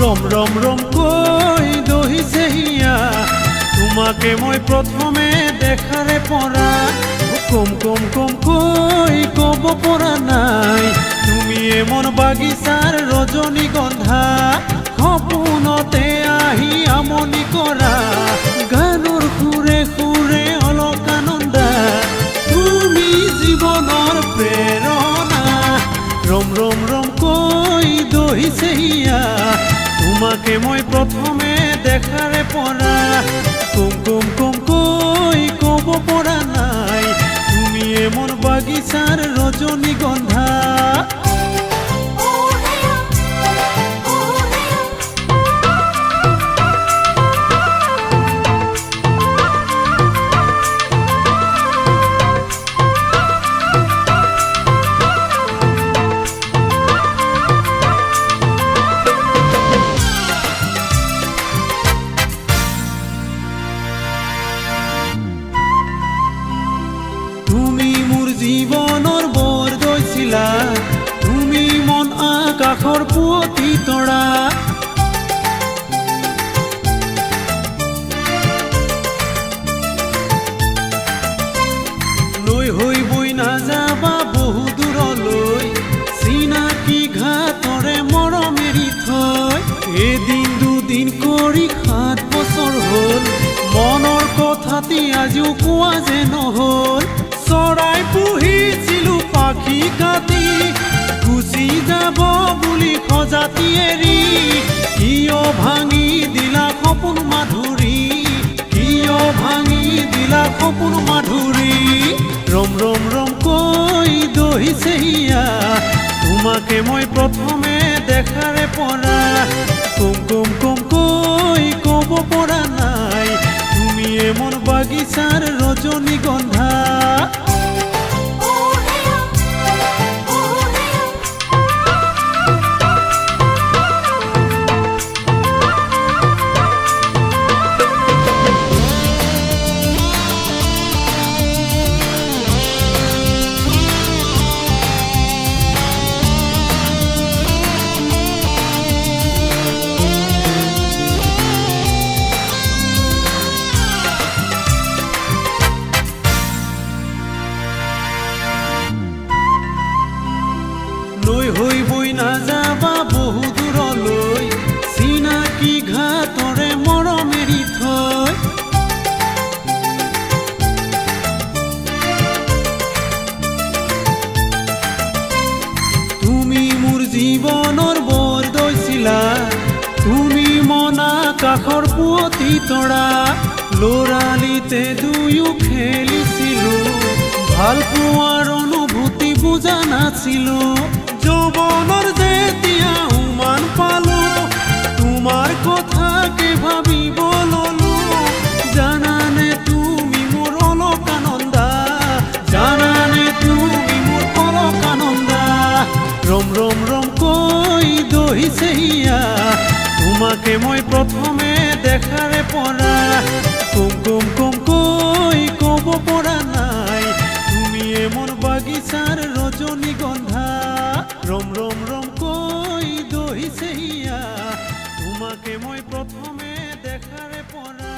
রম রম রম কই দহিছে হিয়া তোমাকে মই প্রথমে দেখারে পরা কম কম কম কই কব পরা নাই তুমি এমন বাগিচার রজনীগন্ধা সপোনতে আহি আমনি কৰা গানৰ সুৰে সুৰে অলকানন্দা তুমি জীৱনৰ প্ৰেৰণা রম রম রম কই দহিছে হিয়া তোমাকে মই প্রথমে দেখারে পরা কম কম কম কই কব পরা নাই তুমি এমন বাগিচার রজনীগন্ধা জীবনৰ বৰ দৈছিলা তুমি মন আকাশৰ পুৱতি তৰা লৈ হৈ বৈ নাযাবা বহু দূৰলৈ চিনাকি ঘাটৰে মৰমেৰি থৈ এদিন দুদিন কৰি 7 বছৰ হ'ল মনৰ কথাটি আজিও কোৱা যে নহ'ল চৰাই পুহিছিলো পাখি কাটি গুচি যাব বুলি সজাতি এৰি কিয় ভাঙি দিলা সপোন মাধুৰী কিয় ভাঙি দিলা সপোন মাধুৰী ৰম ৰম ৰম কৈ দহিছে হিয়া তোমাকে মই প্ৰথমে দেখাৰে পৰা কম কম কম কৈ কব পৰা নাই তুমি এমন বাগিচাৰ ৰজনীগন্ধা লৈ হৈ বৈ নাযাবা বহু দূৰলৈ চিনাকি ঘাটৰে মৰমেৰি থৈ তুমি মোৰ জীৱনৰ বৰ দৈছিলা তুমি মন আকাশৰ পুৱতি তৰা লৰালিতে দুয়ো খেলিছিলো ভাল পোৱাৰ অনুভূতি বুজা নাছিলো যৌবনৰ যেতিয়া উমান পালো তোমাৰ কথাকে ভাবিব ললো জানানে তুমি মোৰ অলকানন্দা জানানে তুমি মোৰ অলকানন্দা ৰম ৰম ৰম কৈ দহিছে হিয়া তোমাকে মই প্ৰথমে দেখাৰে পৰা কম কম কম কৈ কব পৰা নাই তুমি এমন বাগিচাৰ ৰজনীগন্ধা ৰম ৰম ৰম কৈ দহিছে হিয়া তোমাকে মই প্ৰথমে দেখাৰে পৰা